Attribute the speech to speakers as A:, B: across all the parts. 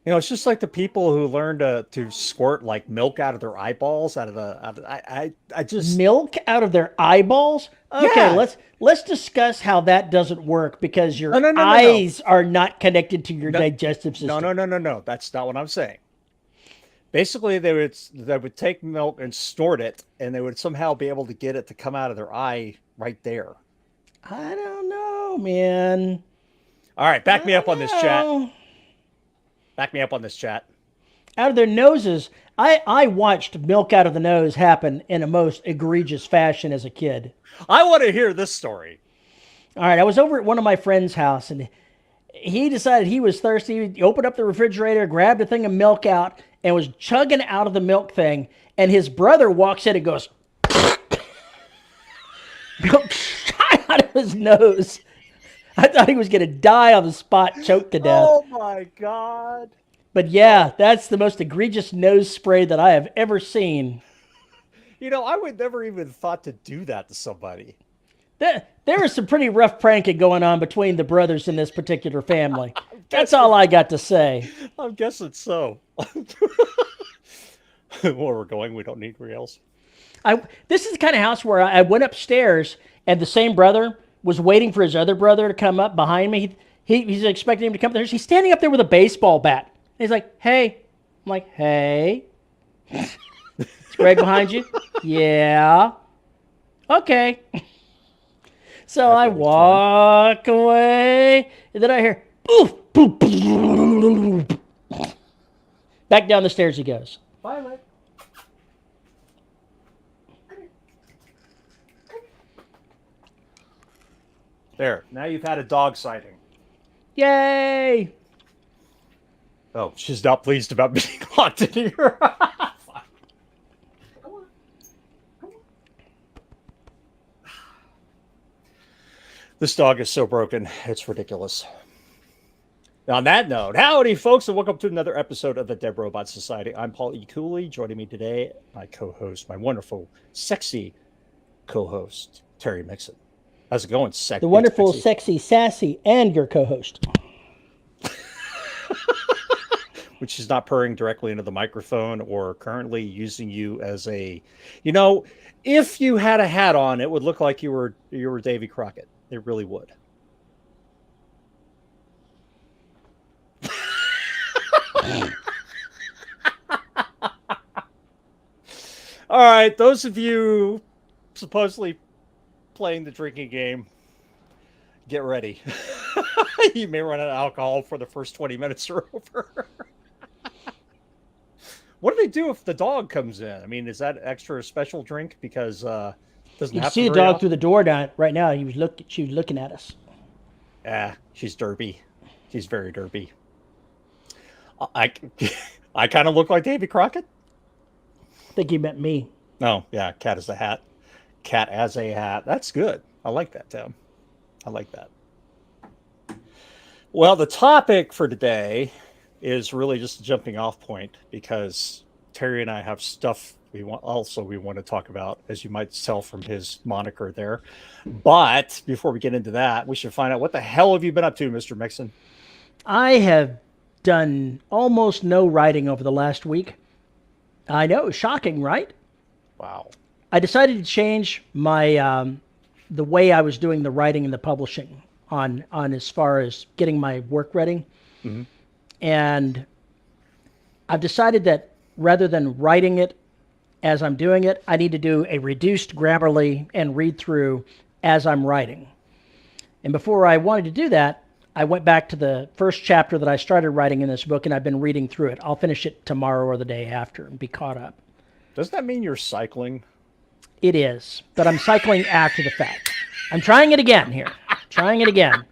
A: It's just like the people who learn to squirt like milk out of their eyeballs, I just
B: Milk out of their eyeballs? Okay,
A: yeah.
B: let's discuss how that doesn't work because
A: No,
B: your
A: no, no, no, no.
B: eyes are not connected to your
A: No,
B: digestive
A: no,
B: system.
A: no, no, no, no. That's not what I'm saying. Basically, they would take milk and snort it, and they would somehow be able to get it to come out of their eye right there.
B: I don't know, man.
A: All right, back
B: I
A: me
B: don't
A: up on this chat.
B: know.
A: Back me up on this chat.
B: Out of their noses. I watched milk out of the nose happen in a most egregious fashion as a kid.
A: I want to hear this story.
B: All right, I was over at one of my friend's house and he decided he was thirsty. He opened up the refrigerator, grabbed a thing of milk out, and was chugging out of the milk thing. And his brother walks in and goes, milk shot out of his nose. I thought he was going to die on the spot, choked to death.
A: Oh my god.
B: But yeah, that's the most egregious nose spray that I have ever seen.
A: I would never even thought to do that to somebody.
B: There is some pretty rough pranking going on between the brothers in this particular family.
A: I'm
B: That's all
A: guessing.
B: I got to say.
A: I'm guessing so. Where we're going, we don't need rails.
B: This is the kind of house where I went upstairs and the same brother was waiting for his other brother to come up behind me. He's expecting him to come there. He's standing up there with a baseball bat. And he's like, "Hey," I'm like, "Hey, is Greg behind you?" Yeah. Okay. So
A: That's
B: I
A: always fun.
B: walk away, and then I hear, "Oof!" Boop, boop. Back down the stairs he goes.
A: Violet. There. Now you've had a dog sighting.
B: Yay!
A: Oh, she's not pleased about being locked in here. This dog is so broken. It's ridiculous. On that note, howdy, folks, and welcome to another episode of the Dead Robot Society. I'm Paul E. Cooley. Joining me today, my co-host, my wonderful, sexy co-host, Terry Mixon. How's it going,
B: The
A: Big
B: wonderful,
A: Sexy?
B: sexy, sassy, and your co host.
A: Which is not purring directly into the microphone or currently using you as if you had a hat on, it would look like you were Davy Crockett. It really would. All right, those of you supposedly playing the drinking game, get ready. You may run out of alcohol for the first 20 minutes are over. What do they do if the dog comes in? I mean, is that extra special drink because it doesn't
B: You can
A: happen
B: see the
A: very
B: dog through
A: often?
B: the door down right now. She was looking at us.
A: Ah, she's derpy. She's very derpy. I I kind of look like Davy Crockett.
B: I think he meant me.
A: No, yeah, cat as a hat. Cat as a hat. That's good. I like that, Tim. I like that. Well, the topic for today is really just a jumping off point because Terry and I have stuff we want to talk about, as you might tell from his moniker there. But before we get into that, we should find out what the hell have you been up to, Mr. Mixon?
B: I have done almost no writing over the last week. I know, shocking, right?
A: Wow.
B: I decided to change my the way I was doing the writing and the publishing on as far as getting my work ready.
A: Hmm.
B: And I've decided that rather than writing it as I'm doing it, I need to do a reduced Grammarly and read through as I'm writing. And before I wanted to do that, I went back to the first chapter that I started writing in this book, and I've been reading through it. I'll finish it tomorrow or the day after and be caught up.
A: Does that mean you're cycling?
B: It is, but I'm cycling after the fact. I'm trying it again here. Trying it again.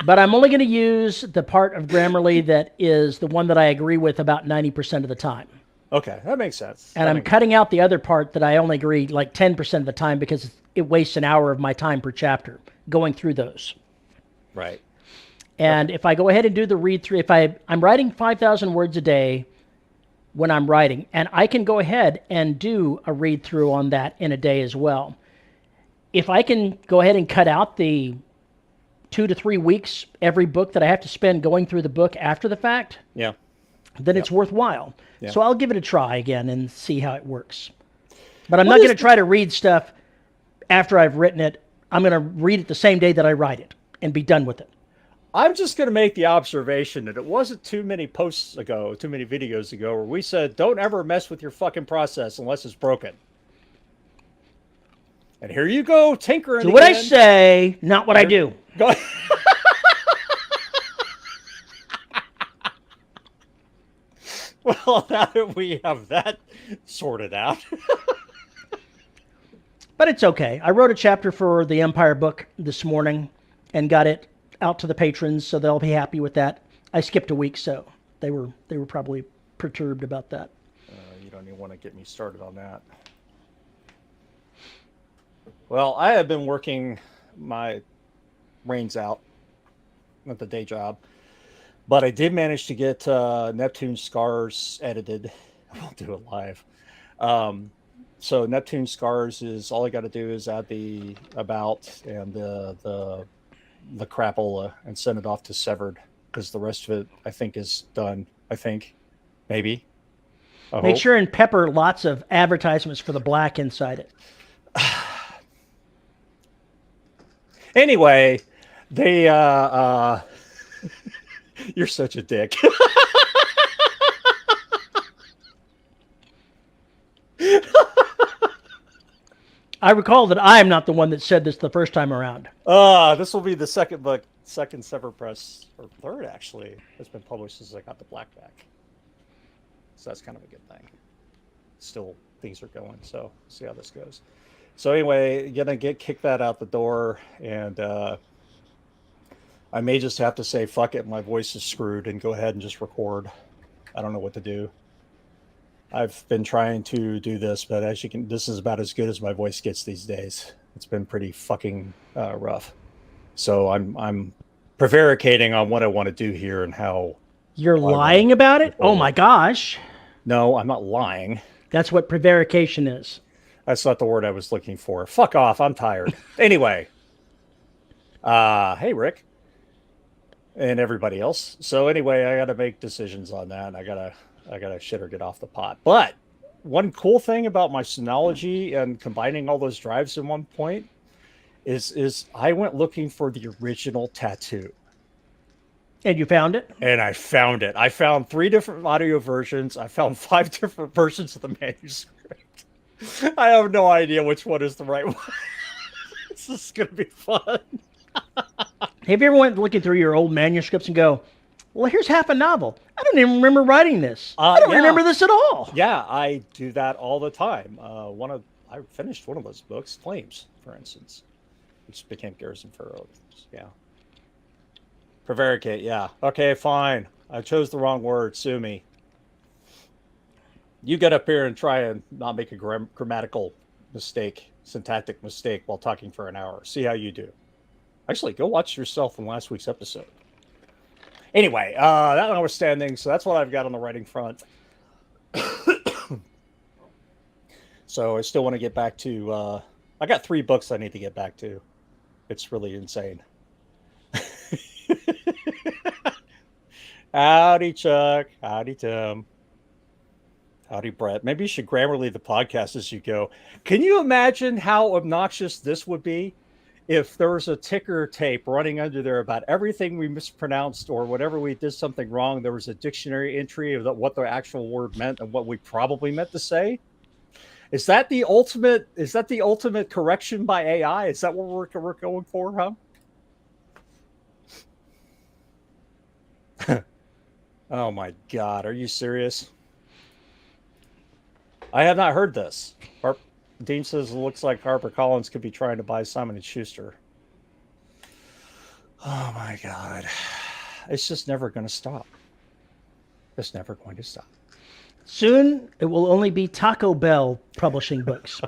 B: But I'm only going to use the part of Grammarly that is the one that I agree with about 90% of the time.
A: Okay, that makes sense.
B: And I'm cutting out the other part that I only agree like 10% of the time because it wastes an hour of my time per chapter going through those.
A: Right.
B: And
A: Okay.
B: if I go ahead and do the read through, I'm writing 5,000 words a day when I'm writing, and I can go ahead and do a read through on that in a day as well. If I can go ahead and cut out the 2 to 3 weeks every book that I have to spend going through the book after the fact,
A: Yeah.
B: then it's worthwhile.
A: Yeah.
B: So I'll give it a try again and see how it works. But I'm
A: What
B: not
A: is
B: going to try to read stuff after I've written it. I'm going to read it the same day that I write it and be done with it.
A: I'm just going to make the observation that it wasn't too many posts ago, too many videos ago, where we said, don't ever mess with your fucking process unless it's broken. And here you go, tinkering
B: Do what I
A: again.
B: say, not what I do.
A: Go. Well, now that we have that sorted out.
B: But it's okay. I wrote a chapter for the Empire book this morning and got it out to the patrons, so they'll be happy with that. I skipped a week, so they were probably perturbed about that.
A: You don't even want to get me started on that. Well, I have been working my brains out at the day job, but I did manage to get Neptune Scars edited. I won't do it live. So Neptune Scars is all I got to do is add the about and the crapola and send it off to Severed, because the rest of it I think is done. I think, maybe.
B: Make sure and pepper lots of advertisements for the black inside it.
A: Anyway, they you're such a dick.
B: I recall that I am not the one that said this the first time around.
A: This will be the second book, second Prepress, or third actually, that's been published since I got the black back. So that's kind of a good thing. Still, things are going, so see how this goes. So anyway, gonna kick that out the door, and I may just have to say fuck it. My voice is screwed, and go ahead and just record. I don't know what to do. I've been trying to do this, but as you can, this is about as good as my voice gets these days. It's been pretty fucking rough. So I'm prevaricating on what I want to do here and how.
B: You're lying about it? Oh my gosh.
A: No, I'm not lying.
B: That's what prevarication is.
A: That's not the word I was looking for. Fuck off. I'm tired. Anyway. Hey, Rick. And everybody else. So anyway, I got to make decisions on that. I gotta shit or get off the pot. But one cool thing about my Synology and combining all those drives in one point is I went looking for the original tattoo.
B: And you found it?
A: And I found it. I found 3 different audio versions. I found 5 different versions of the manuscript. I have no idea which one is the right one. This is going to be fun.
B: Have you ever went looking through your old manuscripts and go, well, here's half a novel. I don't even remember writing this. I don't remember this at all.
A: Yeah, I do that all the time. I finished one of those books, Flames, for instance, which became Garrison Furrow. Yeah. Prevaricate, yeah. Okay, fine. I chose the wrong word. Sue me. You get up here and try and not make a grammatical mistake, syntactic mistake while talking for an hour. See how you do. Actually, go watch yourself in last week's episode. Anyway, that notwithstanding, so that's what I've got on the writing front. So I still want to get back to... I got 3 books I need to get back to. It's really insane. Howdy, Chuck. Howdy, Tim. Howdy, Brett. Maybe you should Grammarly the podcast as you go. Can you imagine how obnoxious this would be if there was a ticker tape running under there about everything we mispronounced or whatever we did something wrong? There was a dictionary entry of what the actual word meant and what we probably meant to say. Is that the ultimate correction by AI? Is that what we're going for, huh? Oh my God, are you serious? I have not heard this. Dean says it looks like HarperCollins could be trying to buy Simon & Schuster. Oh my God. It's just never going to stop. It's never going to stop.
B: Soon, it will only be Taco Bell publishing books.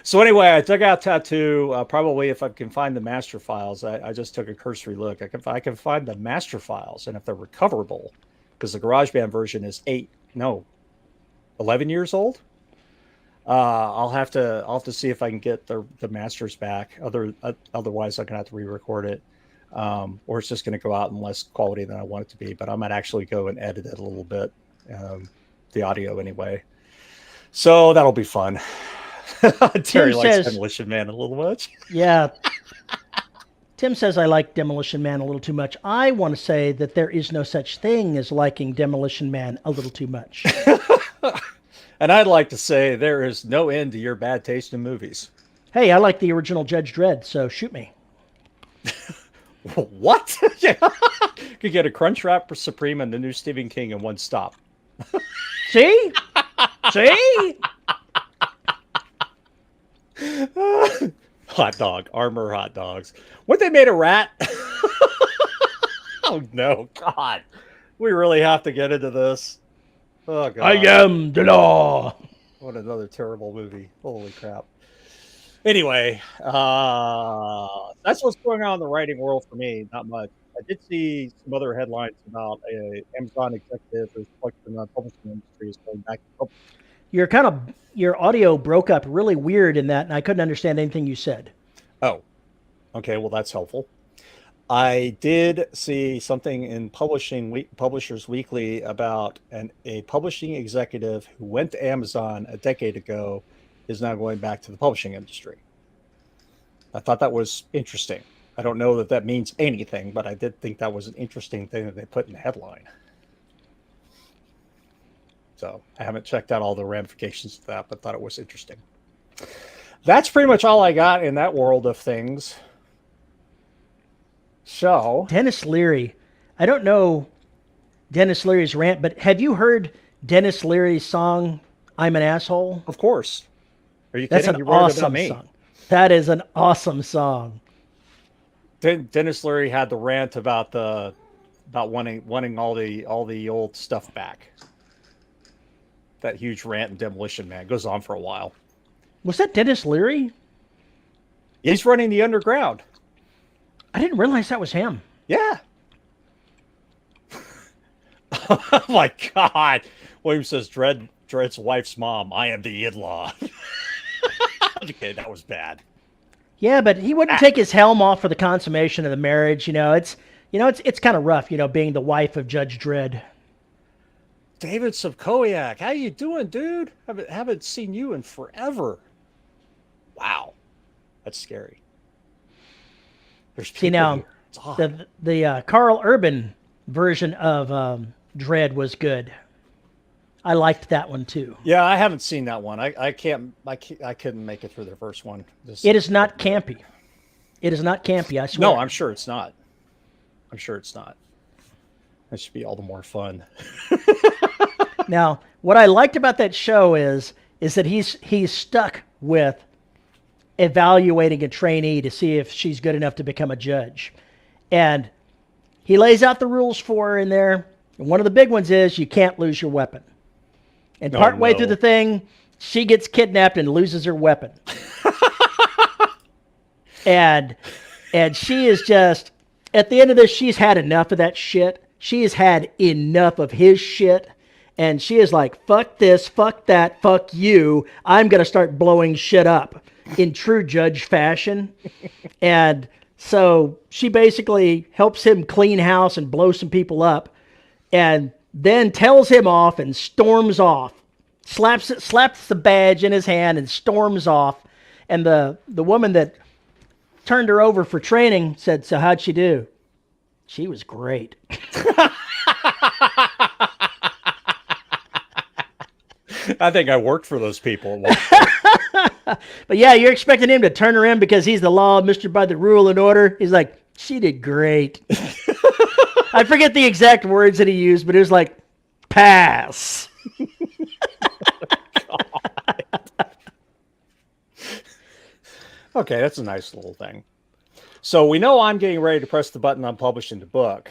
A: So anyway, I took out Tattoo. Probably if I can find the master files, I just took a cursory look. I can find the master files, and if they're recoverable, because the GarageBand version is 11 years old. I'll have to see if I can get the masters back. Otherwise, I'm gonna have to re-record it, or it's just gonna go out in less quality than I want it to be. But I might actually go and edit it a little bit, the audio anyway. So that'll be fun.
B: Tim
A: Terry likes
B: says,
A: Demolition Man a little much.
B: yeah, Tim says I like Demolition Man a little too much. I want to say that there is no such thing as liking Demolition Man a little too much.
A: And I'd like to say there is no end to your bad taste in movies.
B: Hey, I like the original Judge Dredd, so shoot me.
A: What? Yeah. Could get a Crunchwrap Supreme and the new Stephen King in one stop.
B: See? See?
A: Hot dog, armor hot dogs. What, they made a rat? Oh no, God. We really have to get into this. Oh God.
B: I am the law.
A: What another terrible movie. Holy crap. Anyway, that's what's going on in the writing world for me. Not much. I did see some other headlines about a Amazon executive who's reflecting on publishing industry is going back to publishing.
B: Your audio broke up really weird in that, and I couldn't understand anything you said.
A: Oh, okay. Well, that's helpful. I did see something in Publishers Weekly about a publishing executive who went to Amazon a decade ago is now going back to the publishing industry. I thought that was interesting. I don't know that that means anything, but I did think that was an interesting thing that they put in the headline. So I haven't checked out all the ramifications of that, but thought it was interesting. That's pretty much all I got in that world of things. So
B: Dennis Leary. I don't know Dennis Leary's rant, but have you heard Dennis Leary's song, I'm an Asshole?
A: of course. Are you
B: That's
A: kidding?
B: an
A: You wrote it about
B: awesome
A: me.
B: song. That is an awesome song.
A: Dennis Leary had the rant about wanting all the old stuff back. That huge rant in Demolition Man goes on for a while.
B: Was that Dennis Leary?
A: He's running the underground.
B: I didn't realize that was him.
A: Yeah. Oh my God. William says Dread's wife's mom. I am the in-law. Okay, that was bad.
B: Yeah, but he wouldn't take his helm off for the consummation of the marriage. It's kind of rough, being the wife of Judge Dredd.
A: David Subkowiak, how you doing, dude? Haven't seen you in forever. Wow, that's scary. There's people
B: See now,
A: here. It's odd.
B: the Carl Urban version of Dredd was good. I liked that one too.
A: Yeah, I haven't seen that one. I couldn't make it through the first one.
B: It is not campy. It is not campy, I swear.
A: No, I'm sure it's not. I'm sure it's not. That should be all the more fun.
B: Now, what I liked about that show is that he's stuck with evaluating a trainee to see if she's good enough to become a judge. And he lays out the rules for her in there. And one of the big ones is you can't lose your weapon. And partway through the thing, she gets kidnapped and loses her weapon. and she is just, at the end of this, she's had enough of that shit. She has had enough of his shit. And she is like, fuck this, fuck that, fuck you. I'm going to start blowing shit up in true judge fashion. And so she basically helps him clean house and blow some people up. And then tells him off and storms off. Slaps the badge in his hand and storms off. And the woman that turned her over for training said, so how'd she do? She was great.
A: I think I worked for those people.
B: But yeah, you're expecting him to turn her in because he's the law, Mr. by the rule and order. He's like, she did great. I forget the exact words that he used, but it was like, pass.
A: Okay, that's a nice little thing. So we know I'm getting ready to press the button on publishing the book.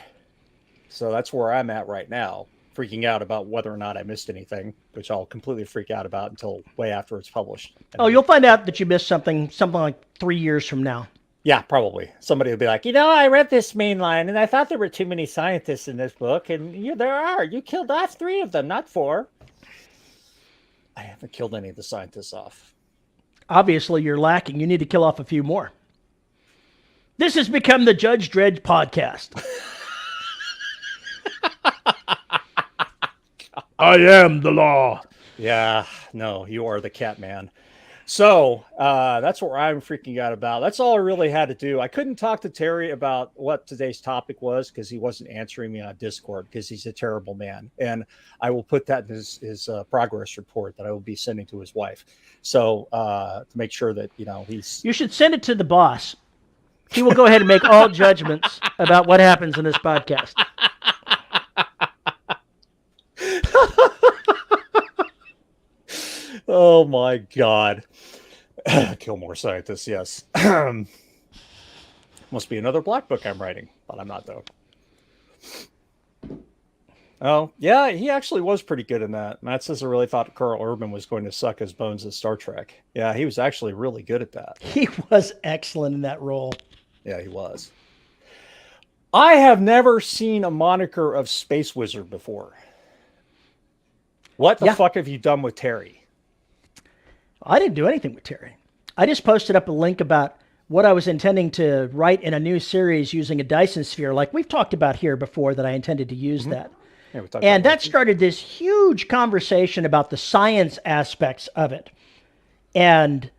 A: So that's where I'm at right now, freaking out about whether or not I missed anything, which I'll completely freak out about until way after it's published.
B: Oh, you'll find out that you missed something like 3 years from now.
A: Yeah, probably. Somebody will be like, I read this main line, and I thought there were too many scientists in this book, and there are. You killed off 3 of them, not 4. I haven't killed any of the scientists off.
B: Obviously, you're lacking. You need to kill off a few more. This has become the Judge Dredd podcast. I am the law.
A: Yeah, no, you are the cat man. So that's what I'm freaking out about. That's all I really had to do. I couldn't talk to Terry about what today's topic was because he wasn't answering me on Discord because he's a terrible man. And I will put that in his progress report that I will be sending to his wife. So to make sure that, he's...
B: You should send it to the boss. He will go ahead and make all judgments about what happens in this podcast.
A: Oh my God. Kill more scientists, yes. Must be another black book I'm writing, but I'm not though. Oh, yeah, he actually was pretty good in that. Matt says I really thought Carl Urban was going to suck his bones in Star Trek. Yeah, he was actually really good at that.
B: He was excellent in that role.
A: Yeah, he was. I have never seen a moniker of Space Wizard before. What the fuck have you done with Terry?
B: I didn't do anything with Terry. I just posted up a link about what I was intending to write in a new series using a Dyson sphere, like we've talked about here before, that I intended to use that. Yeah, and that started this huge conversation about the science aspects of it. And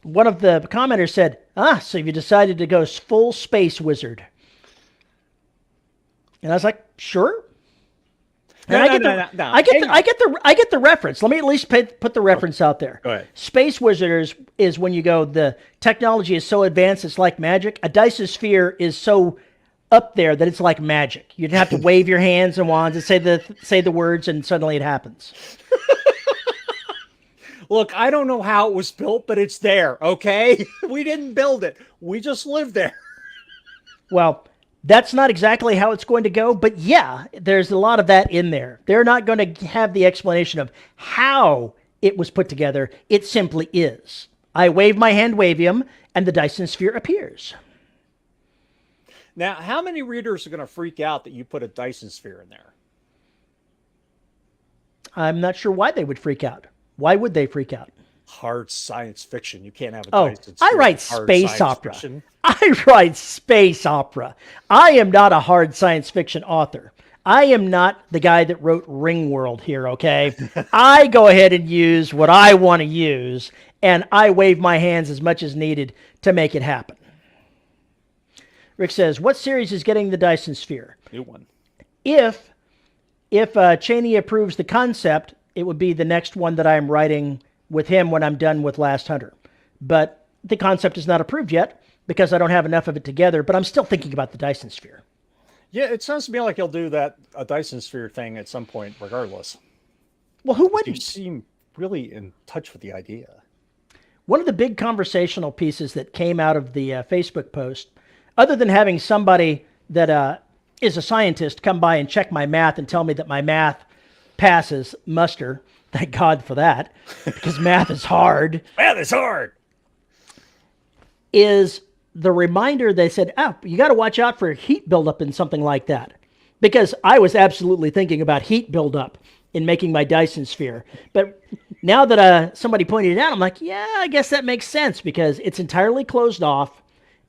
B: one of the commenters said, so you decided to go full Space Wizard. And I was like, sure. I get the reference. Let me at least put the reference out there.
A: Go ahead.
B: Space Wizard is when you go, the technology is so advanced it's like magic. A Dyson sphere is so up there that it's like magic. You'd have to wave your hands and wands and say the words, and suddenly it happens.
A: Look, I don't know how it was built, but it's there. Okay, we didn't build it. We just live there.
B: Well, that's not exactly how it's going to go, but yeah, there's a lot of that in there. They're not going to have the explanation of how it was put together. It simply is. I wave my hand, wavium, and the Dyson sphere appears.
A: Now, how many readers are going to freak out that you put a Dyson sphere in there?
B: I'm not sure why they would freak out. Why would they freak out?
A: Hard science fiction. You can't have a Dyson sphere.
B: I write space opera. I write space opera. I am not a hard science fiction author. I am not the guy that wrote Ringworld here, okay? I go ahead and use what I want to use, and I wave my hands as much as needed to make it happen. Rick says, what series is getting the Dyson sphere?
A: New one.
B: If Cheney approves the concept, it would be the next one that I am writing with him when I'm done with Last Hunter. But the concept is not approved yet because I don't have enough of it together, but I'm still thinking about the Dyson sphere.
A: Yeah, it sounds to me like he'll do a Dyson sphere thing at some point regardless.
B: Well, who wouldn't?
A: You seem really in touch with the idea.
B: One of the big conversational pieces that came out of the Facebook post, other than having somebody that is a scientist come by and check my math and tell me that my math passes muster, thank God for that, because math is hard.
A: Math is hard.
B: Is the reminder they said, you got to watch out for heat buildup in something like that. Because I was absolutely thinking about heat buildup in making my Dyson sphere. But now that somebody pointed it out, I'm like, yeah, I guess that makes sense because it's entirely closed off.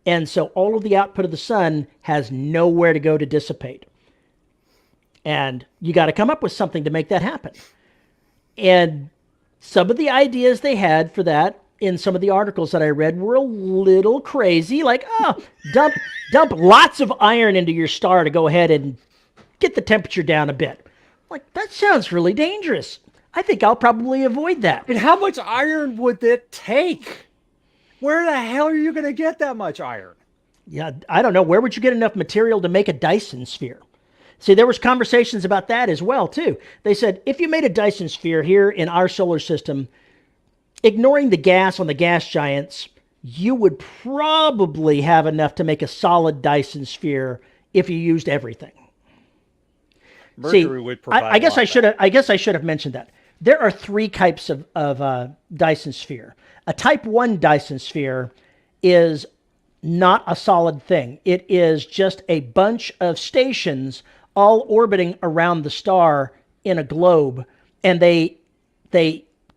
B: And so all of the output of the sun has nowhere to go to dissipate. And you got to come up with something to make that happen. And some of the ideas they had for that in some of the articles that I read were a little crazy. Like, dump lots of iron into your star to go ahead and get the temperature down a bit. Like, that sounds really dangerous. I think I'll probably avoid that.
A: And how much iron would it take? Where the hell are you going to get that much iron?
B: Yeah, I don't know. Where would you get enough material to make a Dyson sphere? See, there was conversations about that as well, too. They said, if you made a Dyson sphere here in our solar system, ignoring the gas on the gas giants, you would probably have enough to make a solid Dyson sphere if you used everything.
A: Mercury would provide.
B: I guess I should have mentioned that. There are three types of Dyson sphere. A type 1 Dyson sphere is not a solid thing. It is just a bunch of stations all orbiting around the star in a globe, and they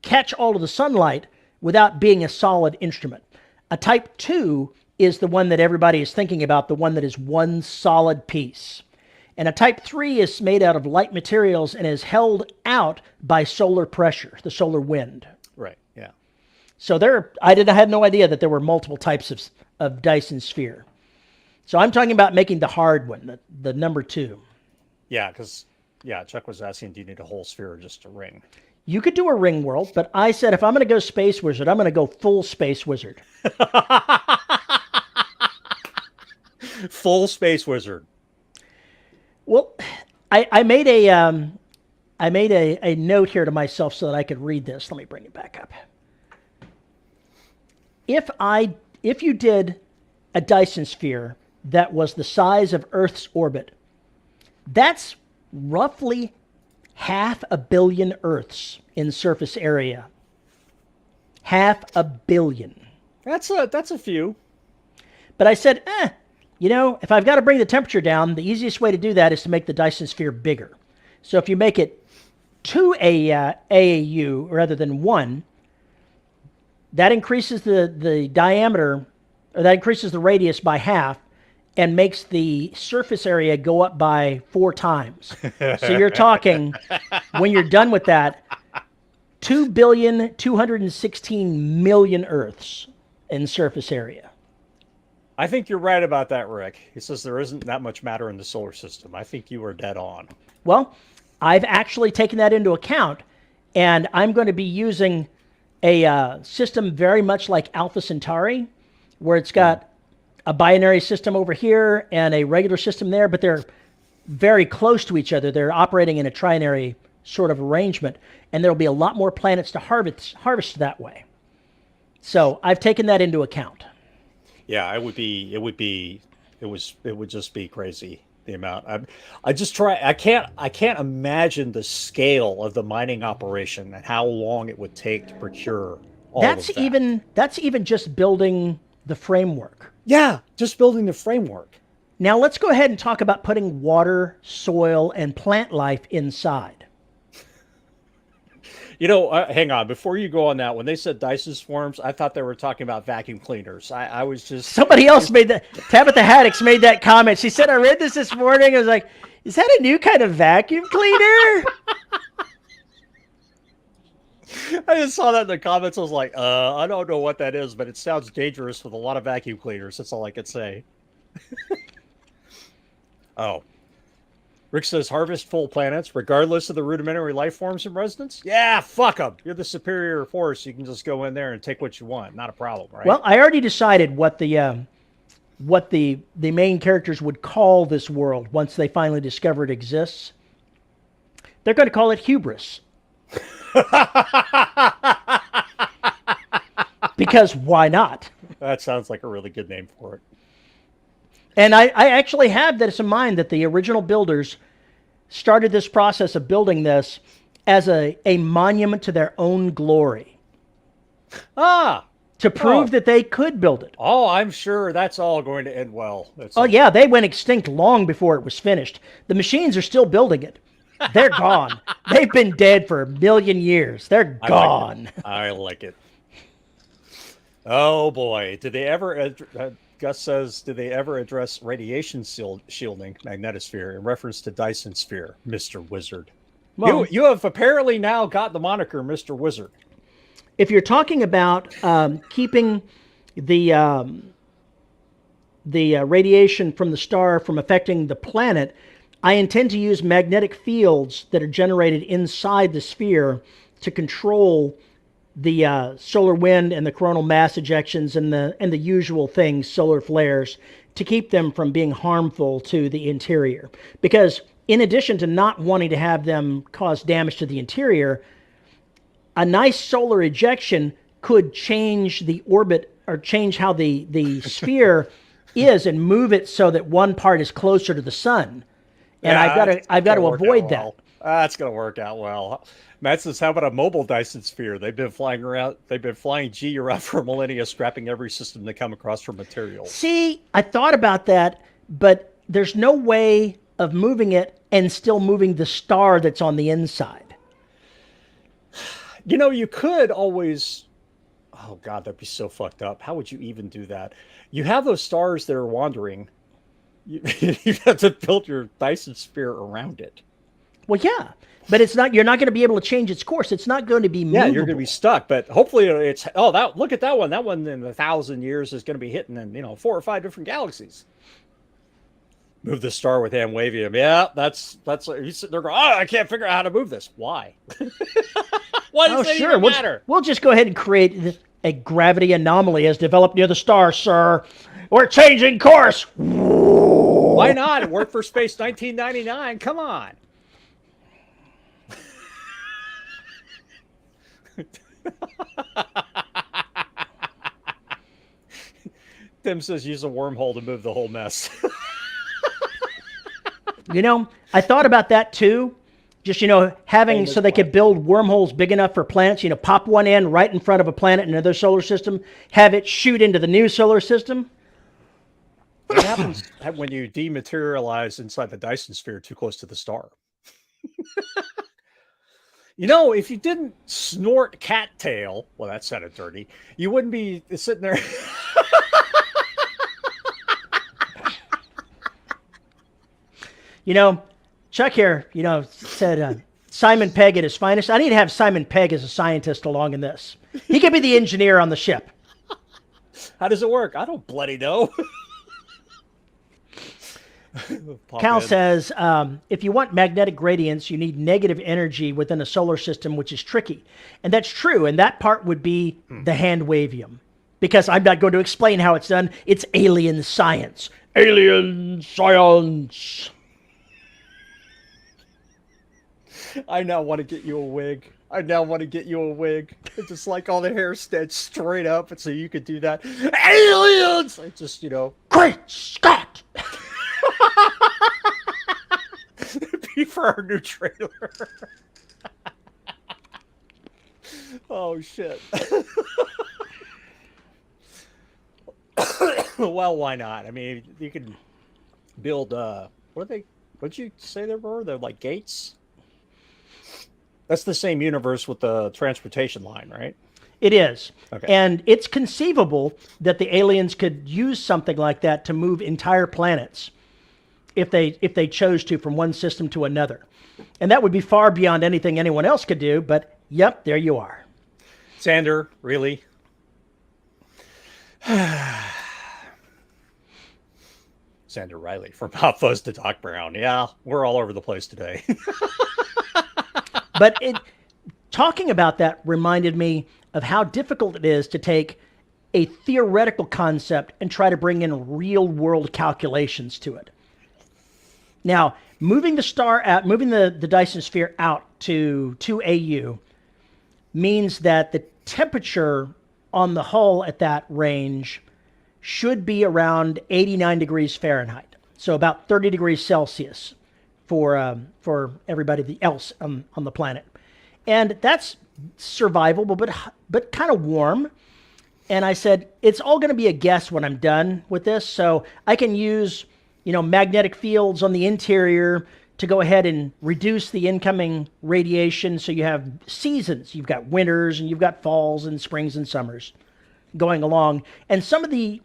B: catch all of the sunlight without being a solid instrument. A type 2 is the one that everybody is thinking about, the one that is one solid piece. And a type 3 is made out of light materials and is held out by solar pressure, the solar wind.
A: Right, yeah.
B: So I had no idea that there were multiple types of Dyson sphere. So I'm talking about making the hard one, the number 2.
A: Yeah, because, Chuck was asking, do you need a whole sphere or just a ring?
B: You could do a ring world, but I said if I'm going to go Space Wizard, I'm going to go full Space Wizard.
A: Full Space Wizard.
B: Well, I made a note here to myself so that I could read this. Let me bring it back up. If you did a Dyson sphere that was the size of Earth's orbit, that's roughly 500 million Earths in surface area. 500 million.
A: That's a few.
B: But I said, if I've got to bring the temperature down, the easiest way to do that is to make the Dyson sphere bigger. So if you make it 2 AAU rather than 1, that increases the diameter, or that increases the radius by half, and makes the surface area go up by 4 times. So you're talking, when you're done with that, 2,216,000,000 Earths in surface area.
A: I think you're right about that, Rick. He says there isn't that much matter in the solar system. I think you are dead on.
B: Well, I've actually taken that into account, and I'm going to be using a system very much like Alpha Centauri, where it's got a binary system over here and a regular system there, but they're very close to each other. They're operating in a trinary sort of arrangement, and there'll be a lot more planets to harvest that way. So I've taken that into account.
A: Yeah, it would just be crazy, the amount. I can't imagine the scale of the mining operation and how long it would take to procure all of that.
B: That's even just building the framework.
A: Yeah, just building the framework.
B: Now let's go ahead and talk about putting water, soil, and plant life inside.
A: Hang on. Before you go on that, when they said Dyson swarms, I thought they were talking about vacuum cleaners. I was just...
B: Somebody else made that. Tabitha Haddix made that comment. She said, I read this morning. I was like, is that a new kind of vacuum cleaner?
A: I just saw that in the comments. I was like, I don't know what that is, but it sounds dangerous with a lot of vacuum cleaners. That's all I could say. Oh. Rick says, harvest full planets, regardless of the rudimentary life forms in residence? Yeah, fuck them. You're the superior force. You can just go in there and take what you want. Not a problem, right?
B: Well, I already decided what the main characters would call this world once they finally discover it exists. They're going to call it hubris. Because why not?
A: That sounds like a really good name for it.
B: And I actually have this in mind, that the original builders started this process of building this as a monument to their own glory. To prove that they could build it.
A: Oh, I'm sure that's all going to end well.
B: Yeah, they went extinct long before it was finished. The machines are still building it. They're gone. They've been dead for 1 million years. They're gone.
A: I like it. Oh, boy. Did they ever... Gus says, did they ever address radiation shielding magnetosphere in reference to Dyson sphere, Mr. Wizard? Well, you have apparently now got the moniker Mr. Wizard.
B: If you're talking about keeping the radiation from the star from affecting the planet, I intend to use magnetic fields that are generated inside the sphere to control the solar wind and the coronal mass ejections and the usual things, solar flares, to keep them from being harmful to the interior. Because in addition to not wanting to have them cause damage to the interior, a nice solar ejection could change the orbit, or change how the sphere is, and move it so that one part is closer to the sun. And I've got to avoid that.
A: That's going to work out well. Matt says, how about a mobile Dyson sphere? They've been flying G around for millennia, scrapping every system they come across for materials.
B: See, I thought about that, but there's no way of moving it and still moving the star that's on the inside.
A: You could always. Oh God, that'd be so fucked up. How would you even do that? You have those stars that are wandering. You have to build your Dyson sphere around it.
B: Well, yeah, but it's not. You're not going to be able to change its course. It's not going to be
A: Yeah, you're going to be
B: movable.
A: stuck. But hopefully, it's that. Look at that one. That one in 1,000 years is going to be hitting in 4 or 5 different galaxies. Move the star with hand wavium. Yeah, that's. He's sitting there going, oh, I can't figure out how to move this. Why? Why
B: Oh,
A: does that
B: sure.
A: even matter?
B: We'll just go ahead and create a gravity anomaly has developed near the star, sir. We're changing course.
A: Why not? It worked for Space 1999. Come on. Tim says use a wormhole to move the whole mess.
B: I thought about that too. Just, having so they could build wormholes big enough for planets, pop one in right in front of a planet in another solar system, have it shoot into the new solar system.
A: What happens when you dematerialize inside the Dyson sphere too close to the star? If you didn't snort cattail, well, that sounded dirty, you wouldn't be sitting there.
B: Chuck here, said Simon Pegg at his finest. I need to have Simon Pegg as a scientist along in this. He could be the engineer on the ship.
A: How does it work? I don't bloody know.
B: Cal says, if you want magnetic gradients, you need negative energy within a solar system, which is tricky. And that's true. And that part would be the hand wavium. Because I'm not going to explain how it's done. It's alien science. Alien science.
A: I now want to get you a wig. Just like all the hair stretched straight up, and so you could do that. Aliens! I just,
B: Great Scott!
A: Be for our new trailer. Oh, shit. Well, why not? I mean, you can build, what did you say there were? They're like gates? That's the same universe with the transportation line, right?
B: It is.
A: Okay.
B: And it's conceivable that the aliens could use something like that to move entire planets if they chose to from one system to another. And that would be far beyond anything anyone else could do, but yep, there you are.
A: Sander, really? Sander Riley from Hot Fuzz to Doc Brown. Yeah, we're all over the place today.
B: But talking about that reminded me of how difficult it is to take a theoretical concept and try to bring in real world calculations to it. Now, moving the Dyson sphere out to 2 AU means that the temperature on the hull at that range should be around 89 degrees Fahrenheit. So about 30 degrees Celsius for everybody else on the planet. And that's survivable, but kind of warm. And I said, it's all going to be a guess when I'm done with this. So I can use, magnetic fields on the interior to go ahead and reduce the incoming radiation. So you have seasons. You've got winters and you've got falls and springs and summers going along. And some of the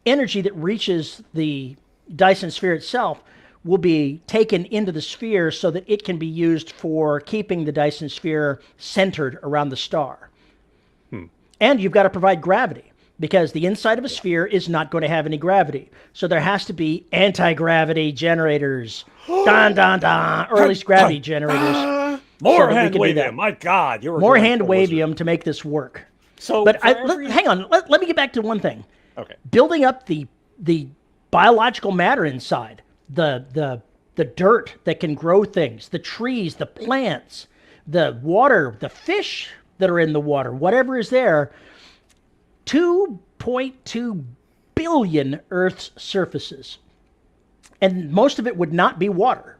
B: energy that reaches the Dyson sphere itself will be taken into the sphere so that it can be used for keeping the Dyson sphere centered around the star. And you've got to provide gravity because the inside of a sphere is not going to have any gravity. So there has to be anti-gravity generators. Dun, dun, dun, or at least gravity generators.
A: More hand wavium. My God.
B: More hand wavium to make this work.
A: So,
B: but hang on. Let me get back to one thing.
A: Okay.
B: Building up the biological matter inside, the dirt that can grow things, the trees, the plants, the water, the fish that are in the water, whatever is there, 2.2 billion Earth's surfaces. And most of it would not be water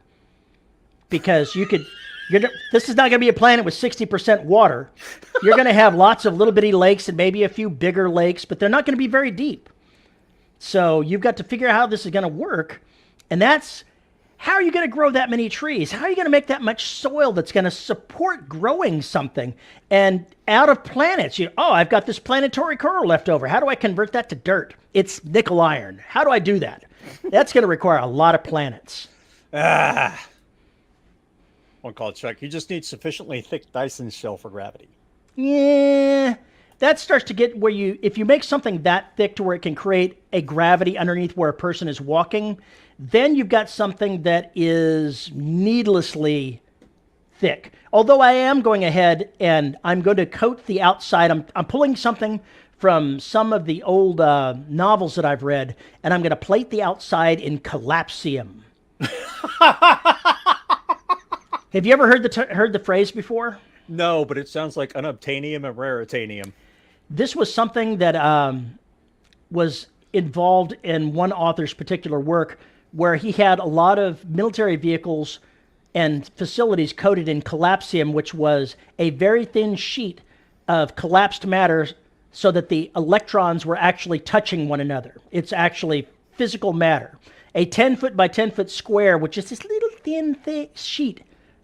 B: because this is not going to be a planet with 60% water. You're going to have lots of little bitty lakes and maybe a few bigger lakes, but they're not going to be very deep. So you've got to figure out how this is going to work. And that's How are you going to grow that many trees? How are you going to make that much soil that's going to support growing something? And out of planets, I've got this planetary core left over. How do I convert that to dirt? It's nickel iron. How do I do that? That's going to require a lot of planets.
A: One call, Chuck. You just need sufficiently thick Dyson shell for gravity.
B: Yeah, that starts to get where if you make something that thick to where it can create a gravity underneath where a person is walking, then you've got something that is needlessly thick. Although I am going ahead and I'm going to coat the outside. I'm pulling something from some of the old novels that I've read, and I'm going to plate the outside in collapsium. Have you ever heard the phrase before?
A: No, but it sounds like unobtainium and raritanium.
B: This was something that was involved in one author's particular work where he had a lot of military vehicles and facilities coated in collapsium, which was a very thin sheet of collapsed matter so that the electrons were actually touching one another. It's actually physical matter. A 10-foot by 10-foot square, which is this little thin sheet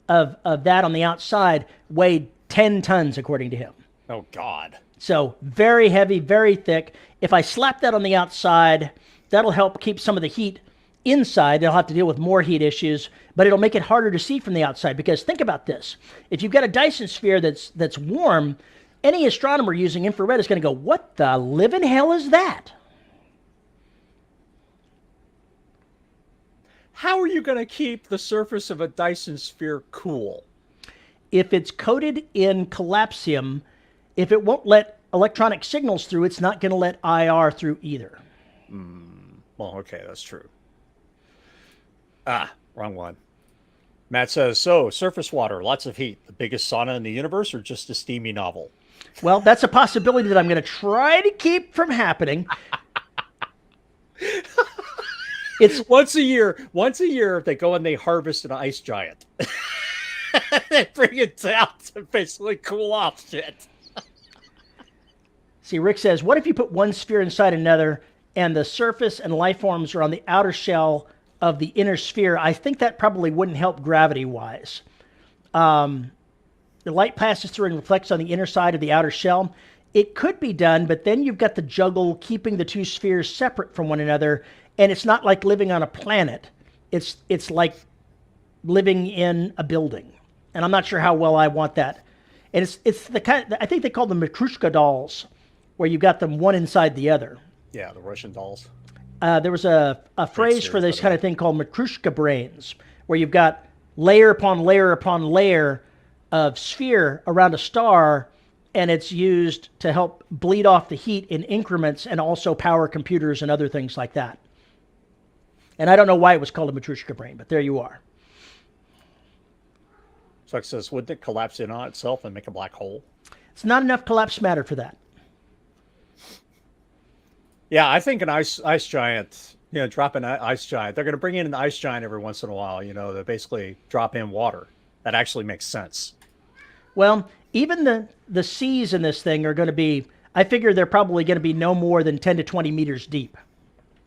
B: of that on the outside, weighed 10 tons, according to him.
A: Oh, God.
B: So very heavy, very thick. If I slap that on the outside, that'll help keep some of the heat inside. They'll have to deal with more heat issues, but it'll make it harder to see from the outside. Because think about this. If you've got a Dyson sphere that's warm, any astronomer using infrared is going to go, what the living hell is that?
A: How are you going to keep the surface of a Dyson sphere cool?
B: If it's coated in collapsium, if it won't let electronic signals through, it's not going to let IR through either.
A: Well, okay, that's true. Wrong one. Matt says, so, surface water, lots of heat. The biggest sauna in the universe or just a steamy novel?
B: Well, that's a possibility that I'm going to try to keep from happening.
A: It's once a year they go and they harvest an ice giant. They bring it down to basically cool off shit.
B: See, Rick says, what if you put one sphere inside another and the surface and life forms are on the outer shell of the inner sphere? I think that probably wouldn't help gravity-wise. The light passes through and reflects on the inner side of the outer shell. It could be done, but then you've got to juggle keeping the two spheres separate from one another, and it's not like living on a planet. It's like living in a building, and I'm not sure how well I want that. And it's the kind I think they call them Matryoshka dolls, where you've got them one inside the other.
A: Yeah, the Russian dolls.
B: There was a phrase for this kind of thing called Matryoshka brains, where you've got layer upon layer upon layer of sphere around a star, and it's used to help bleed off the heat in increments and also power computers and other things like that. And I don't know why it was called a Matryoshka brain, but there you are.
A: Chuck says, wouldn't it collapse in on itself and make a black hole?
B: It's not enough collapsed matter for that.
A: Yeah, I think an ice giant, drop an ice giant. They're going to bring in an ice giant every once in a while, to basically drop in water. That actually makes sense. Well,
B: even the seas in this thing are going to be, I figure they're probably going to be no more than 10 to 20 meters deep.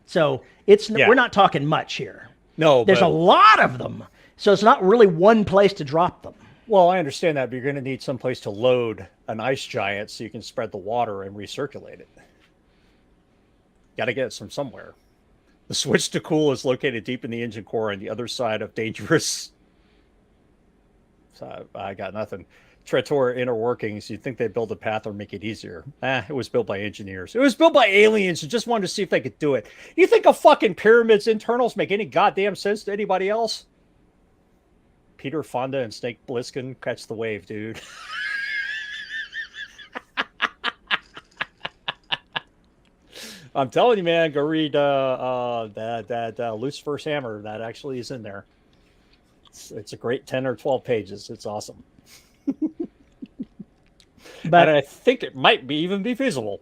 B: So we're not talking much here.
A: No,
B: there's a lot of them. So it's not really one place to drop them.
A: Well, I understand that, but you're going to need some place to load an ice giant so you can spread the water and recirculate it. Got to get it from somewhere. The switch to cool is located deep in the engine core on the other side of dangerous. So I got nothing. Tretor inner workings. You'd think they'd build a path or make it easier. It was built by engineers. It was built by aliens who just wanted to see if they could do it. You think a fucking pyramid's internals make any goddamn sense to anybody else? Peter Fonda and Snake Plissken, catch the wave, dude. I'm telling you, man, go read that Lucifer's Hammer. That actually is in there. It's a great 10 or 12 pages. It's awesome. But I think it might even be feasible.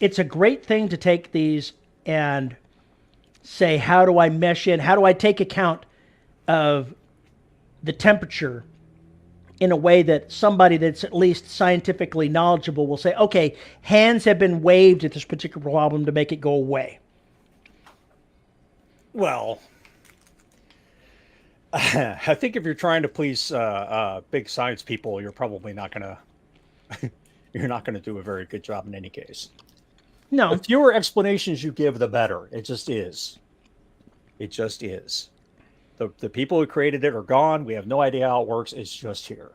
B: It's a great thing to take these and say, how do I mesh in? How do I take account of the temperature in a way that somebody that's at least scientifically knowledgeable will say, okay, hands have been waved at this particular problem to make it go away.
A: Well, I think if you're trying to please big science people, you're probably not gonna you're not gonna do a very good job in any case. The
B: No.
A: fewer explanations you give, the better. It just is. It just is. The people who created it are gone. We have no idea how it works. It's just here.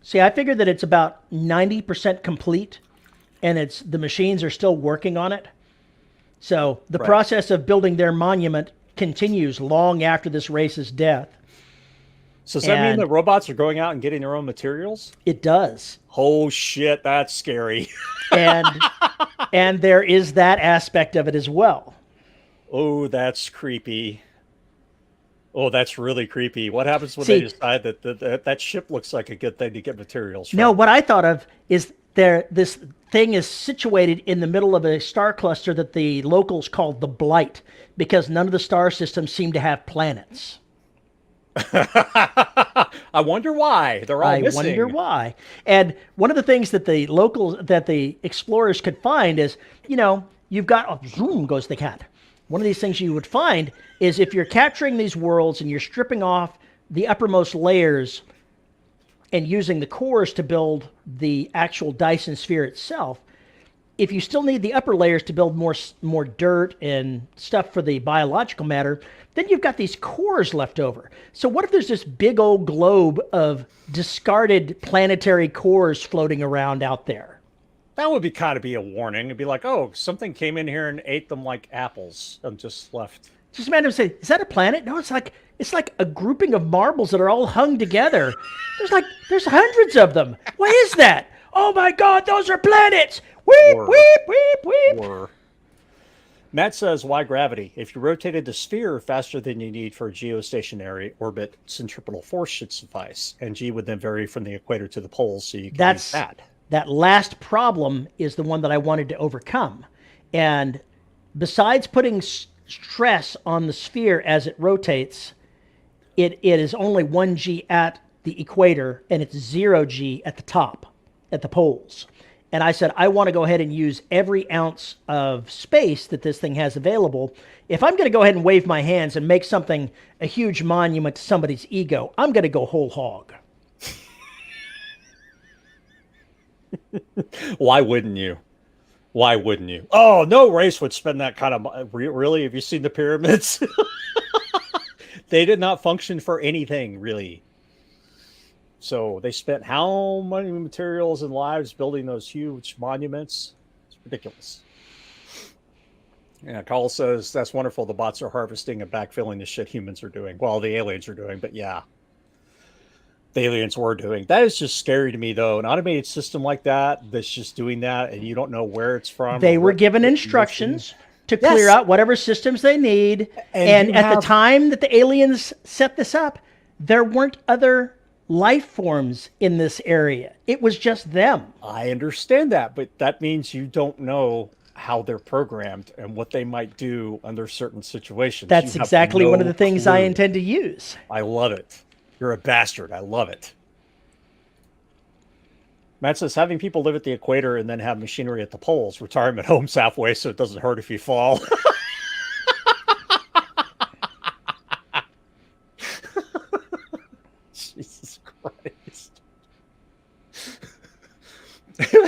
B: See, I figured that it's about 90% complete, and the machines are still working on it. So the
A: Right.
B: process of building their monument continues long after this race's death.
A: So does that mean
B: And
A: the robots are going out and getting their own materials?
B: it does.
A: Oh shit, that's scary.
B: And and there is that aspect of it as well.
A: Oh, that's creepy. Oh, that's really creepy. What happens when they
B: See,
A: decide that ship looks like a good thing to get materials
B: no,
A: from?
B: what I thought of is this thing is situated in the middle of a star cluster that the locals called the Blight because none of the star systems seem to have planets.
A: I wonder why. They're all
B: I wonder
A: missing.
B: why. And one of the things that the explorers could find is, you've got, oh, zoom goes the cat. One of these things you would find is if you're capturing these worlds and you're stripping off the uppermost layers and using the cores to build the actual Dyson sphere itself, if you still need the upper layers to build more dirt and stuff for the biological matter, then you've got these cores left over. So what if there's this big old globe of discarded planetary cores floating around out there?
A: That would be kind of be a warning. It'd be like, oh, something came in here and ate them like apples and just left.
B: Just imagine them say, "Is that a planet?" No, it's like a grouping of marbles that are all hung together. There's hundreds of them. What is that? Oh my God, those are planets! Weep,
A: Were.
B: weep, weep, weep.
A: Were. Matt says, why gravity? If you rotated the sphere faster than you need for a geostationary orbit, centripetal force should suffice. And G would then vary from the equator to the poles, so you can use that.
B: That last problem is the one that I wanted to overcome. And besides putting stress on the sphere as it rotates, it is only 1g at the equator and it's 0g at the top, at the poles. And I said, I want to go ahead and use every ounce of space that this thing has available. If I'm going to go ahead and wave my hands and make something a huge monument to somebody's ego, I'm going to go whole hog.
A: Why wouldn't you? Why wouldn't you? Oh, no race would spend that kind of... Really? Have you seen the pyramids? They did not function for anything, really. So they spent how many materials and lives building those huge monuments? It's ridiculous. Yeah, Carl says, that's wonderful. The bots are harvesting and backfilling the shit humans are doing. Well, the aliens are doing, but yeah. The aliens were doing. That is just scary to me, though. An automated system like that's just doing that, and you don't know where it's from.
B: They were given instructions to clear out whatever systems they need. And at the time that the aliens set this up, there weren't other life forms in this area. It was just them.
A: I understand that, but that means you don't know how they're programmed and what they might do under certain situations.
B: That's exactly one of the things I intend to use.
A: I love it. You're a bastard. I love it. Matt says, having people live at the equator and then have machinery at the poles, retirement homes halfway so it doesn't hurt if you fall. Jesus Christ.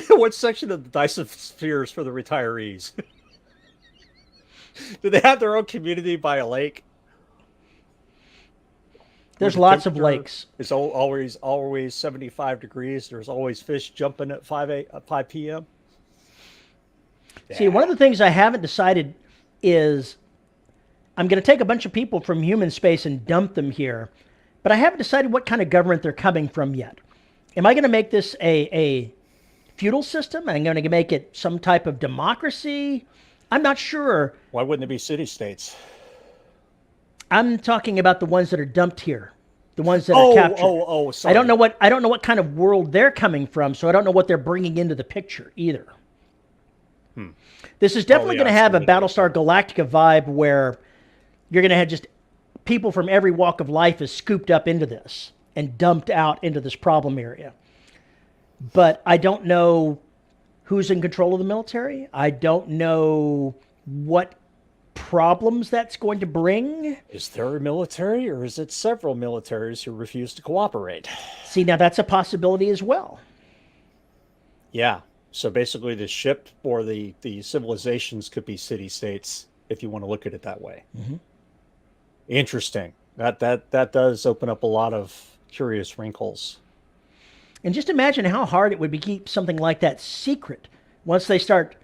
A: What section of the Dyson sphere is for the retirees? Do they have their own community by a lake?
B: There's lots of lakes.
A: It's always 75 degrees. There's always fish jumping at 5 p.m. Yeah.
B: See, one of the things I haven't decided is I'm going to take a bunch of people from human space and dump them here, but I haven't decided what kind of government they're coming from yet. Am I going to make this a feudal system? Am I going to make it some type of democracy? I'm not sure.
A: Why wouldn't it be city-states?
B: I'm talking about the ones that are dumped here, the ones that are captured.
A: Sorry.
B: I don't know what kind of world they're coming from, so I don't know what they're bringing into the picture either. This is definitely going to have a Battlestar Galactica vibe where you're going to have just people from every walk of life is scooped up into this and dumped out into this problem area. But I don't know who's in control of the military. I don't know what problems that's going to bring.
A: Is there a military, or is it several militaries who refuse to cooperate?
B: See, now that's a possibility as well.
A: Yeah. So basically, the ship or the civilizations could be city states, if you want to look at it that way.
B: Mm-hmm.
A: Interesting. That does open up a lot of curious wrinkles.
B: And just imagine how hard it would be to keep something like that secret once they start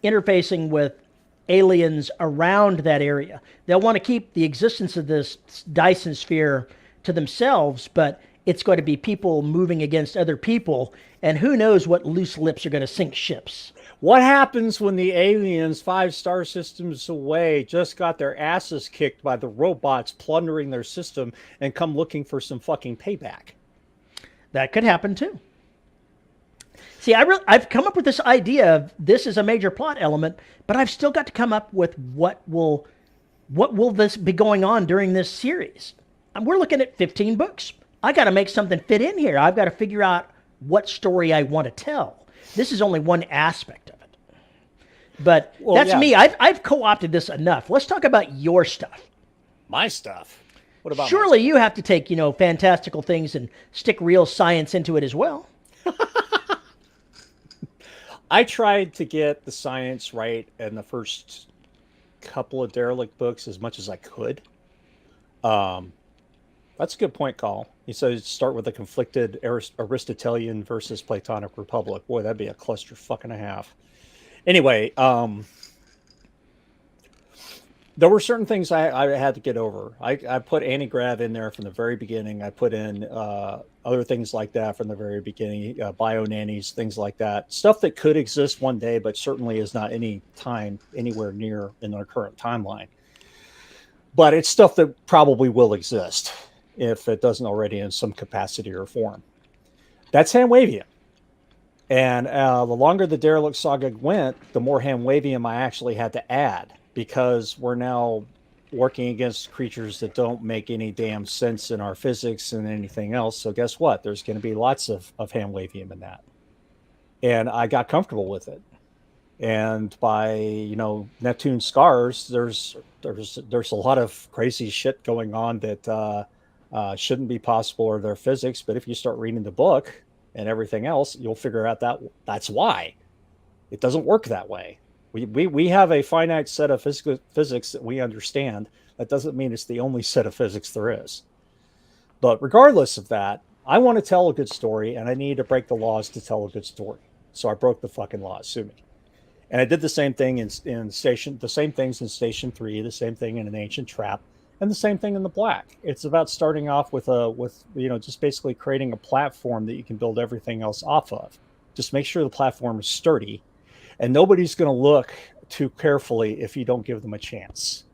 B: interfacing with aliens around that area. They'll want to keep the existence of this Dyson sphere to themselves, but it's going to be people moving against other people, and who knows what loose lips are going to sink ships.
A: What happens when the aliens 5 star systems away just got their asses kicked by the robots plundering their system and come looking for some fucking payback?
B: That could happen too. See, I've come up with this idea of this is a major plot element, but I've still got to come up with what will this be going on during this series. We're looking at 15 books. I got to make something fit in here. I've got to figure out what story I want to tell. This is only one aspect of it. But that's me. I've co-opted this enough. Let's talk about your stuff.
A: My stuff? What about
B: Surely you have to take, fantastical things and stick real science into it as well.
A: I tried to get the science right in the first couple of Derelict books as much as I could. That's a good point, Carl. He said start with a conflicted Aristotelian versus Platonic Republic. Boy, that'd be a clusterfuck and a half. Anyway, there were certain things I had to get over. I put anti-grav in there from the very beginning. I put in other things like that from the very beginning, bio nannies, things like that. Stuff that could exist one day, but certainly is not any time anywhere near in our current timeline. But it's stuff that probably will exist if it doesn't already in some capacity or form. That's Handwavium. And the longer the Derelict saga went, the more Handwavium I actually had to add, because we're now working against creatures that don't make any damn sense in our physics and anything else. So guess what? There's going to be lots of Handwavium in that. And I got comfortable with it. And by, Neptune scars, there's a lot of crazy shit going on that shouldn't be possible or their physics. But if you start reading the book and everything else, you'll figure out that's why. It doesn't work that way. We have a finite set of physics that we understand. That doesn't mean it's the only set of physics there is. But regardless of that, I want to tell a good story, and I need to break the laws to tell a good story. So I broke the fucking laws. Sue me. And I did the same thing in Station, the same things in Station 3, the same thing in An Ancient Trap, and the same thing in The Black. It's about starting off with just basically creating a platform that you can build everything else off of. Just make sure the platform is sturdy. And nobody's going to look too carefully if you don't give them a chance.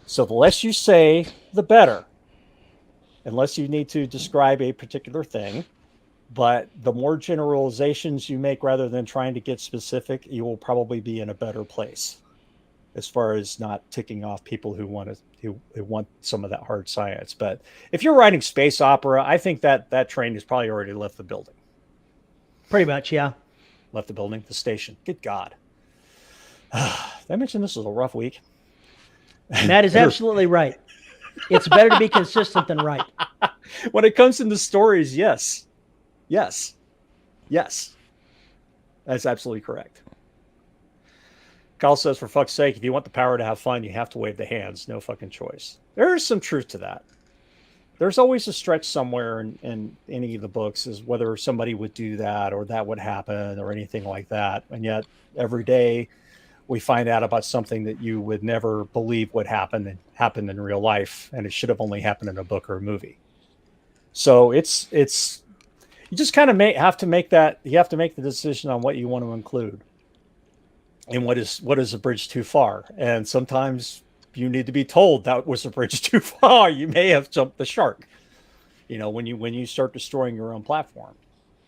A: So the less you say, the better. Unless you need to describe a particular thing. But the more generalizations you make rather than trying to get specific, you will probably be in a better place. As far as not ticking off people who want some of that hard science. But if you're writing space opera, I think that train has probably already left the building.
B: Pretty much, yeah.
A: Left the building, the station. Good God. Did I mention this was a rough week?
B: Matt is absolutely right. It's better to be consistent than right.
A: When it comes into stories, yes. Yes. Yes. That's absolutely correct. Kyle says, for fuck's sake, if you want the power to have fun, you have to wave the hands. No fucking choice. There is some truth to that. There's always a stretch somewhere in any of the books is whether somebody would do that or that would happen or anything like that. And yet every day we find out about something that you would never believe would happen and happened in real life. And it should have only happened in a book or a movie. So it's you just kind of have to make the decision on what you want to include and what is a bridge too far. And sometimes you need to be told that was a bridge too far. You may have jumped the shark, when you start destroying your own platform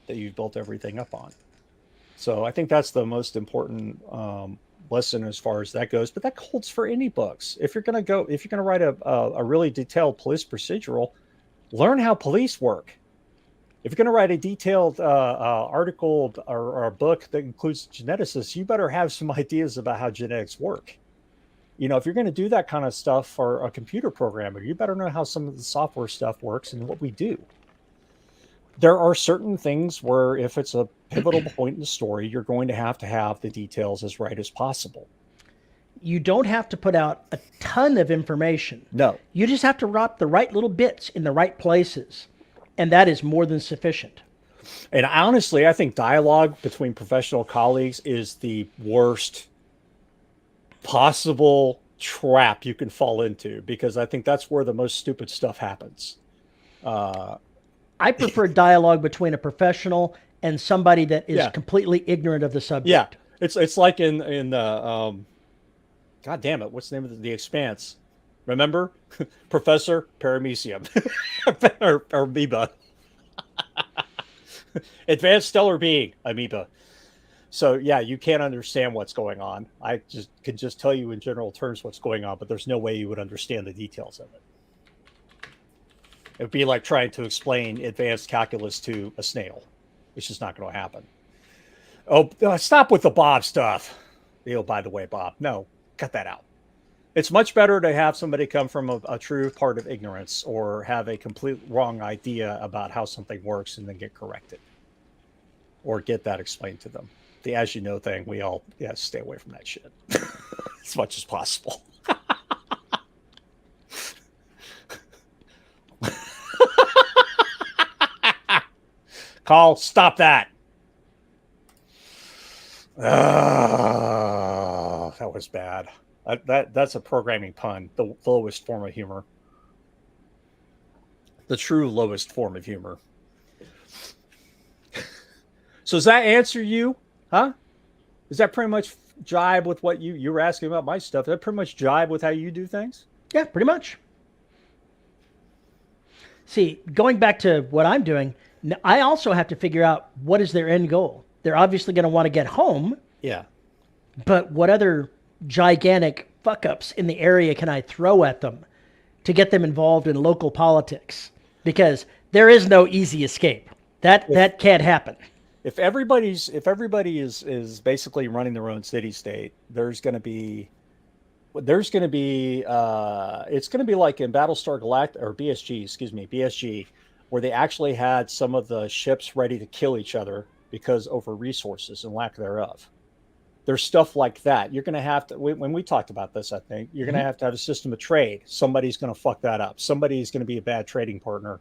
A: that you've built everything up on. So I think that's the most important lesson as far as that goes. But that holds for any books. If you're going to write a really detailed police procedural, learn how police work. If you're going to write a detailed article or a book that includes geneticists, you better have some ideas about how genetics work. If you're going to do that kind of stuff for a computer programmer, you better know how some of the software stuff works and what we do. There are certain things where if it's a pivotal point in the story, you're going to have the details as right as possible.
B: You don't have to put out a ton of information.
A: No.
B: You just have to drop the right little bits in the right places. And that is more than sufficient.
A: And honestly, I think dialogue between professional colleagues is the worst possible trap you can fall into, because I think that's where the most stupid stuff happens.
B: I prefer dialogue between a professional and somebody that is
A: Yeah.
B: completely ignorant of the subject.
A: Yeah, it's like in God damn it, what's the name of the Expanse? Remember, Professor Paramecium or Amoeba, Advanced Stellar Being Amoeba. So yeah, you can't understand what's going on. I could just tell you in general terms what's going on, but there's no way you would understand the details of it. It would be like trying to explain advanced calculus to a snail. It's just not going to happen. Oh, stop with the Bob stuff. By the way, Bob, no, cut that out. It's much better to have somebody come from a true part of ignorance or have a complete wrong idea about how something works and then get corrected or get that explained to them. The as you know thing, we all stay away from that shit as much as possible. Call, stop that. That was bad. That's a programming pun. The lowest form of humor. The true lowest form of humor. So does that answer you? Huh? Does that pretty much jibe with what you were asking about my stuff? Does that pretty much jibe with how you do things?
B: Yeah, pretty much. See, going back to what I'm doing, I also have to figure out what is their end goal. They're obviously going to want to get home.
A: Yeah.
B: But what other gigantic fuck-ups in the area can I throw at them to get them involved in local politics? Because there is no easy escape. That can't happen.
A: If everybody is basically running their own city state, it's going to be like in Battlestar Galactica or BSG, where they actually had some of the ships ready to kill each other because over resources and lack thereof. There's stuff like that. You're going to have to, when we talked about this, I think you're going to have a system of trade. Somebody's going to fuck that up. Somebody's going to be a bad trading partner.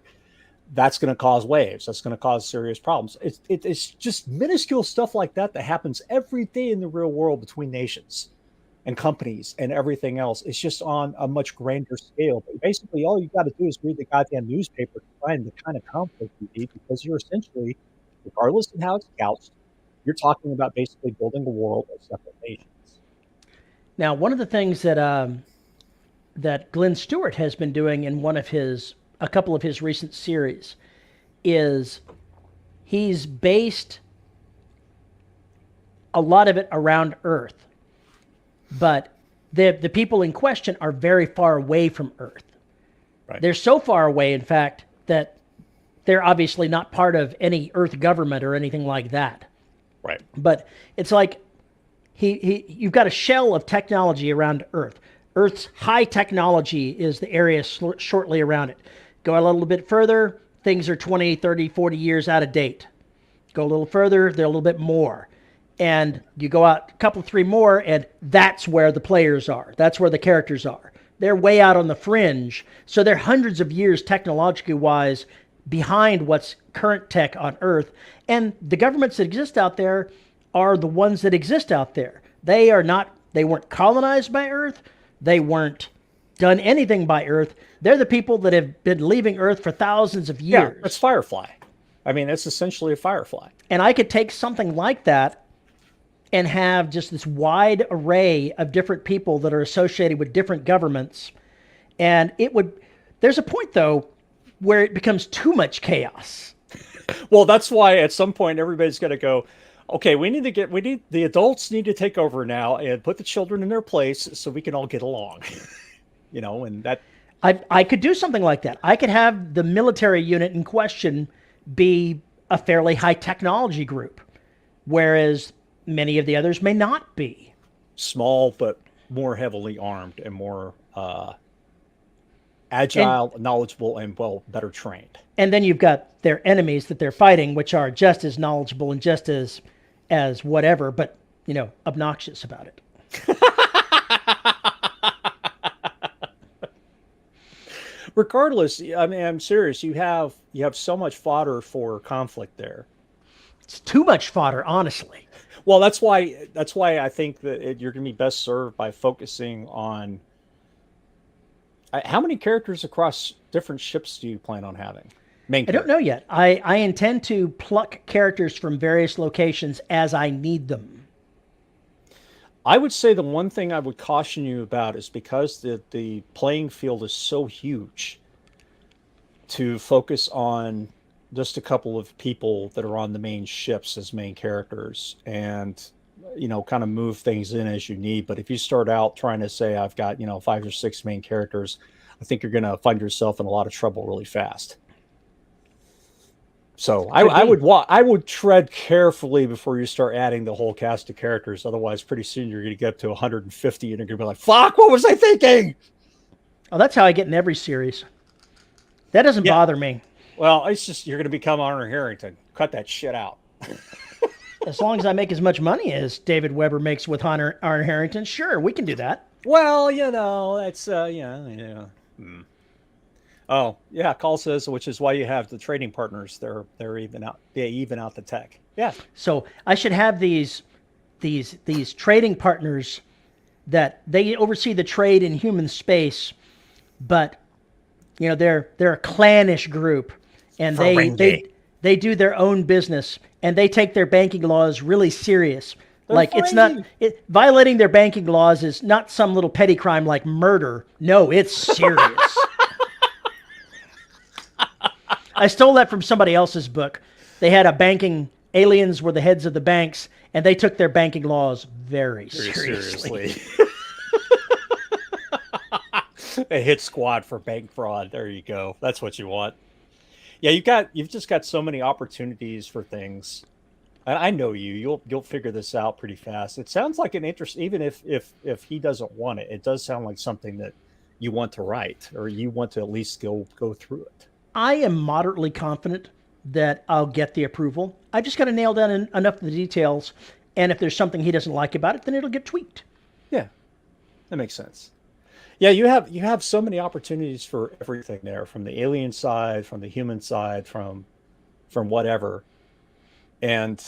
A: That's going to cause waves. That's going to cause serious problems. It's just minuscule stuff like that happens every day in the real world between nations and companies and everything else. It's just on a much grander scale. But basically, all you got to do is read the goddamn newspaper to find the kind of conflict you need, because you're essentially, regardless of how it's couched, you're talking about basically building a world of separate nations.
B: Now, one of the things that that Glenn Stewart has been doing in a couple of his recent series is he's based a lot of it around Earth, but the people in question are very far away from Earth.
A: Right.
B: They're so far away, in fact, that they're obviously not part of any Earth government or anything like that.
A: Right.
B: But it's like you've got a shell of technology around Earth. Earth's high technology is the area shortly around it. Go a little bit further, things are 20, 30, 40 years out of date. Go a little further, they're a little bit more. And you go out a couple, three more, and that's where the players are. That's where the characters are. They're way out on the fringe. So they're hundreds of years technologically wise behind what's current tech on Earth. And the governments that exist out there are the ones that exist out there. They weren't colonized by Earth. They weren't done anything by Earth. They're the people that have been leaving Earth for thousands of years.
A: Yeah, it's Firefly. I mean, it's essentially a Firefly.
B: And I could take something like that and have just this wide array of different people that are associated with different governments. And there's a point, though, where it becomes too much chaos.
A: Well, that's why at some point everybody's going to go, okay, the adults need to take over now and put the children in their place so we can all get along. And that.
B: I could do something like that. I could have the military unit in question be a fairly high technology group, whereas many of the others may not be.
A: Small but more heavily armed and more
B: And
A: agile, knowledgeable, and better trained.
B: and then you've got their enemies that they're fighting, which are just as knowledgeable and just as whatever, but obnoxious about it.
A: Regardless, I mean, I'm serious. You have so much fodder for conflict there.
B: It's too much fodder, honestly.
A: Well, that's why I think that you're going to be best served by focusing on how many characters across different ships do you plan on having? Main
B: I don't know
A: character.
B: yet. I intend to pluck characters from various locations as I need them.
A: I would say the one thing I would caution you about is because the playing field is so huge to focus on just a couple of people that are on the main ships as main characters and kind of move things in as you need. But if you start out trying to say I've got 5 or 6 main characters, I think you're going to find yourself in a lot of trouble really fast. So
B: Could
A: I
B: be.
A: would tread carefully before you start adding the whole cast of characters. Otherwise, pretty soon you're going to get up to 150 and you're going to be like, "Fuck! What was I thinking?"
B: Oh, that's how I get in every series. That doesn't
A: Yeah.
B: bother me.
A: Well, it's just you're going to become Honor Harrington. Cut that shit out.
B: As long as I make as much money as David Weber makes with Arn Harrington, sure, we can do that.
A: Well, that's yeah. Hmm. Oh, yeah. Call says, which is why you have the trading partners. They're even out. They even out the tech. Yeah.
B: So I should have these trading partners that they oversee the trade in human space, but they're a clannish group, and they
A: Ferengi.
B: they do their own business, and they take their banking laws really serious.
A: They're
B: Like it's not
A: Ferengi.
B: violating their banking laws is not some little petty crime like murder. No, it's serious. I stole that from somebody else's book. They had a banking aliens were the heads of the banks, and they took their banking laws very
A: Very
B: seriously.
A: seriously. A hit squad for bank fraud. There you go. That's what you want. Yeah, you've just got so many opportunities for things. And I know you. You'll figure this out pretty fast. It sounds like an interest, even if he doesn't want it. It does sound like something that you want to write, or you want to at least go through it.
B: I am moderately confident that I'll get the approval. I just got to nail down enough of the details, and if there's something he doesn't like about it, then it'll get tweaked.
A: Yeah, that makes sense. Yeah, you have so many opportunities for everything there, from the alien side, from the human side, from whatever. And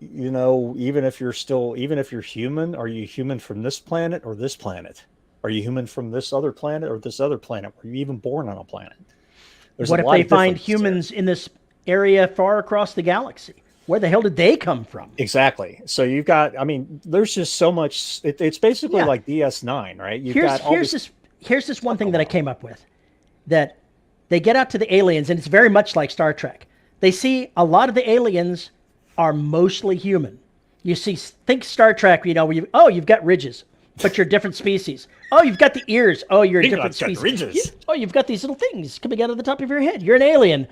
A: even if you're human, are you human from this planet or this planet? Are you human from this other planet or this other planet? Were you even born on a planet? There's a
B: What if
A: lot
B: they
A: of
B: find
A: difference there.
B: humans in this area far across the galaxy? Where the hell did they come from?
A: Exactly. So you've got, I mean, there's just so much. It's basically
B: Yeah.
A: like DS9, right? You've
B: Here's
A: got all
B: here's
A: this
B: this here's this one
A: stuff
B: thing
A: going
B: that I
A: on.
B: came up with. That they get out to the aliens, and it's very much like Star Trek. They see a lot of the aliens are mostly human. You see, think Star Trek, where you've got ridges, but you're a different species. Oh, you've got the ears. Oh, you're a different
A: Got
B: species.
A: ridges.
B: Oh, you've got these little things coming out of the top of your head. You're an alien.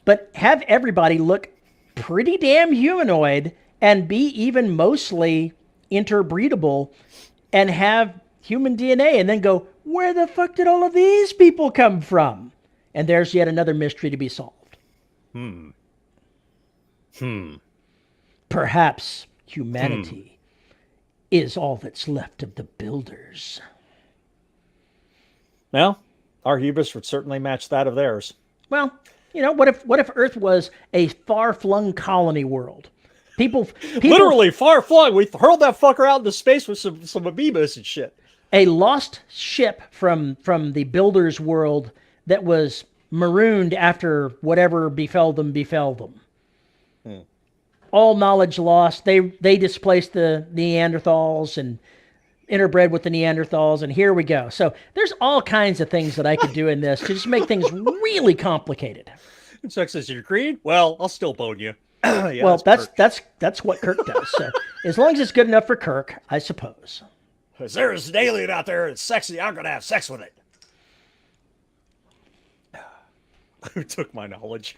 B: But have everybody look pretty damn humanoid and be even mostly interbreedable and have human DNA, and then go, where the fuck did all of these people come from? And there's yet another mystery to be solved.
A: Hmm.
B: Perhaps humanity is all that's left of the builders.
A: Well, our hubris would certainly match that of theirs.
B: Well, what if Earth was a far-flung colony world? People,
A: Literally far flung. We hurled that fucker out into space with some amoebas and shit.
B: a lost ship from the builders world that was marooned after whatever befell them. All knowledge lost. They displaced the Neanderthals and interbred with the Neanderthals, and here we go. So there's all kinds of things that I could do in this to just make things really complicated.
A: And Chuck says, "You're green? Well, I'll still bone you." Yeah,
B: Well,
A: that's
B: that's what Kirk does. So as long as it's good enough for Kirk, I suppose.
A: Because there's an alien out there that's sexy. I'm gonna have sex with it. Who took my knowledge?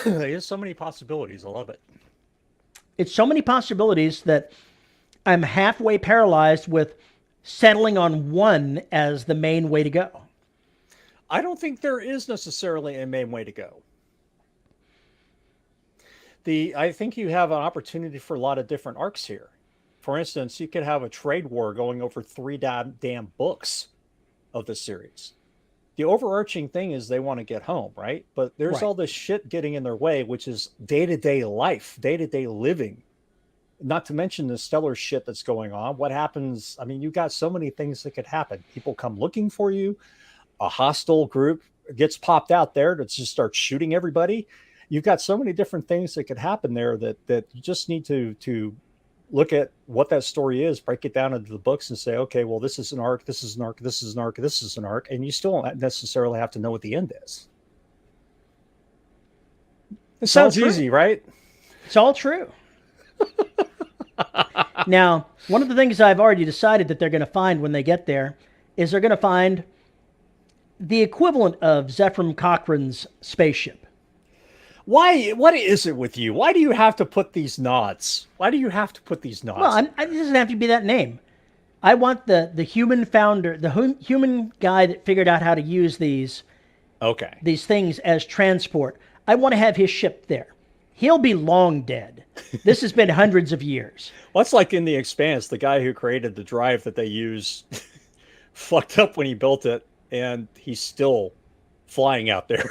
A: There's so many possibilities. I love it.
B: It's so many possibilities that I'm halfway paralyzed with settling on one as the main way to go.
A: I don't think there is necessarily a main way to go. I think you have an opportunity for a lot of different arcs here. For instance, you could have a trade war going over three damn books of the series. The overarching thing is they want to get home, right? But there's
B: Right.
A: all this shit getting in their way, which is day-to-day life, day-to-day living. Not to mention the stellar shit that's going on. What happens? I mean, you got so many things that could happen. People come looking for you. A hostile group gets popped out there to just start shooting everybody. You've got so many different things that could happen there that you just need to look at what that story is, break it down into the books and say, okay, well, this is an arc, this is an arc, this is an arc, this is an arc. And you still don't necessarily have to know what the end is. It sounds easy, right?
B: It's all true. Now, one of the things I've already decided that they're going to find when they get there is they're going to find the equivalent of Zephram Cochrane's spaceship.
A: Why? What is it with you? Why do you have to put these nods? Why do you have to put these nods?
B: Well, it doesn't have to be that name. I want the human founder, the human guy that figured out how to use these things as transport. I want to have his ship there. He'll be long dead. This has been hundreds of years.
A: Well, it's like in The Expanse, the guy who created the drive that they use fucked up when he built it, and he's still flying out there,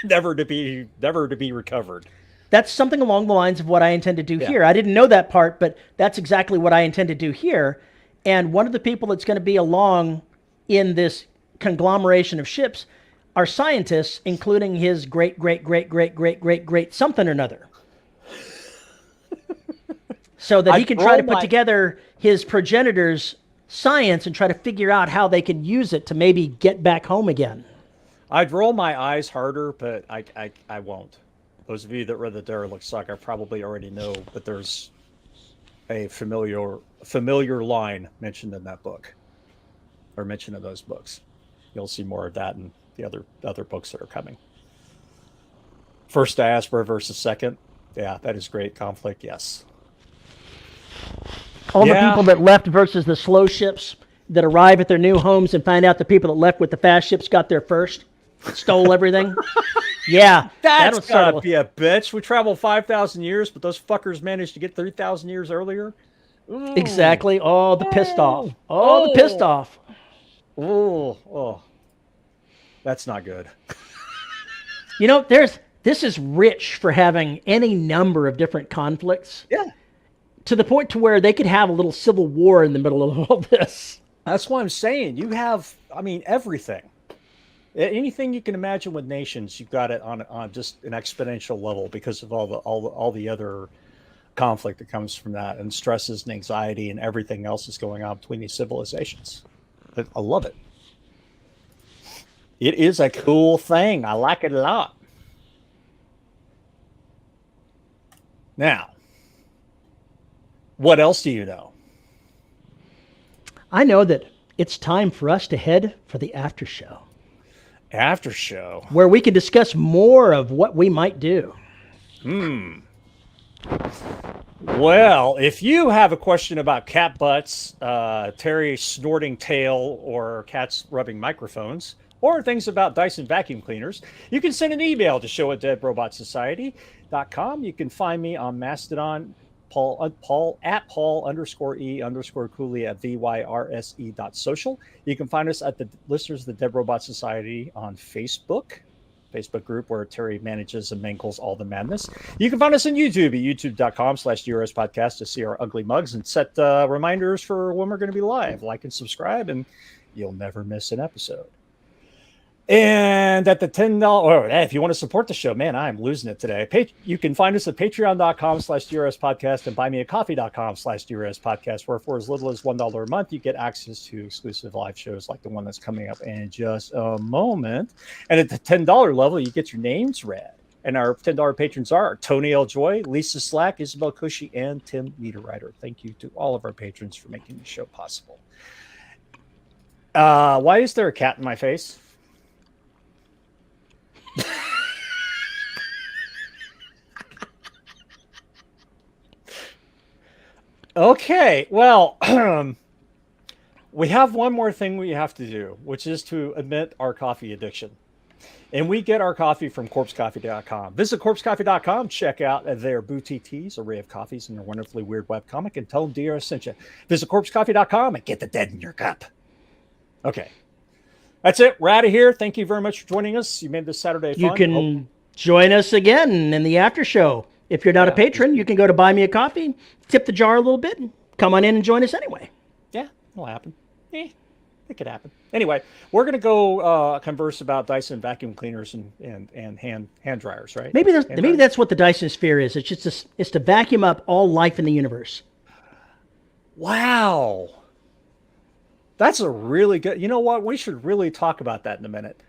A: never to be recovered.
B: That's something along the lines of what I intend to do here. I didn't know that part, but that's exactly what I intend to do here. And one of the people that's going to be along in this conglomeration of ships are scientists, including his great something or another. So that he can try to put together his progenitors' science and try to figure out how they can use it to maybe get back home again.
A: I'd roll my eyes harder, but I won't. Those of you that read the Derelict Saga probably already know that there's a familiar line mentioned in that book, or mentioned in those books. You'll see more of that in the other books that are coming. First diaspora versus second. Yeah, that is great conflict. Yes.
B: All the people that left versus the slow ships that arrive at their new homes and find out the people that left with the fast ships got there first, stole everything. Yeah,
A: that's gotta be a bitch. We traveled 5,000 years, but those fuckers managed to get 3,000 years earlier.
B: Ooh. Exactly. Oh, the pissed off. The pissed off.
A: Oh, that's not good.
B: You know, this is rich for having any number of different conflicts.
A: Yeah.
B: To the point to where they could have a little civil war in the middle of all this.
A: That's what I'm saying. You have, everything. Anything you can imagine with nations, you've got it on just an exponential level because of all the other conflict that comes from that, and stresses and anxiety and everything else that's going on between these civilizations. I love it. It is a cool thing. I like it a lot. Now, what else do you know?
B: I know that it's time for us to head for the after show.
A: After show?
B: Where we can discuss more of what we might do.
A: Well, if you have a question about cat butts, Terry snorting tail, or cats rubbing microphones, or things about Dyson vacuum cleaners, you can send an email to show@deadrobotsociety.com. You can find me on Mastodon, Paul _E_Cooley at VYRSE.social. You can find us at the Listeners of the Dead Robot Society on Facebook group where Terry manages and mangles all the madness. You can find us on YouTube at youtube.com/DRS podcast to see our ugly mugs and set reminders for when we're going to be live. Like and subscribe, and you'll never miss an episode. And at the $10, or if you want to support the show, man, I'm losing it today. You can find us at patreon.com/DRS podcast and buymeacoffee.com/DRS podcast, where for as little as $1 a month, you get access to exclusive live shows like the one that's coming up in just a moment. And at the $10 level, you get your names read. And our $10 patrons are Tony L. Joy, Lisa Slack, Isabel Cushy, and Tim Niederreiter. Thank you to all of our patrons for making the show possible. Why is there a cat in my face? Okay, well, we have one more thing we have to do, which is to admit our coffee addiction. And we get our coffee from corpsecoffee.com. Visit corpsecoffee.com, check out their boutique teas, array of coffees, and their wonderfully weird webcomic, and tell them DR sent you. Visit corpsecoffee.com and get the dead in your cup. Okay. That's it. We're out of here. Thank you very much for joining us. You made this Saturday fun.
B: You can join us again in the after show. If you're not a patron, you can go to Buy Me a Coffee, tip the jar a little bit, and come on in and join us anyway.
A: Yeah, it'll happen. It could happen. Anyway, we're going to go converse about Dyson vacuum cleaners and hand dryers, right?
B: Maybe that's what the Dyson Sphere is. It's just it's to vacuum up all life in the universe.
A: Wow. That's a really good. You know what? We should really talk about that in a minute.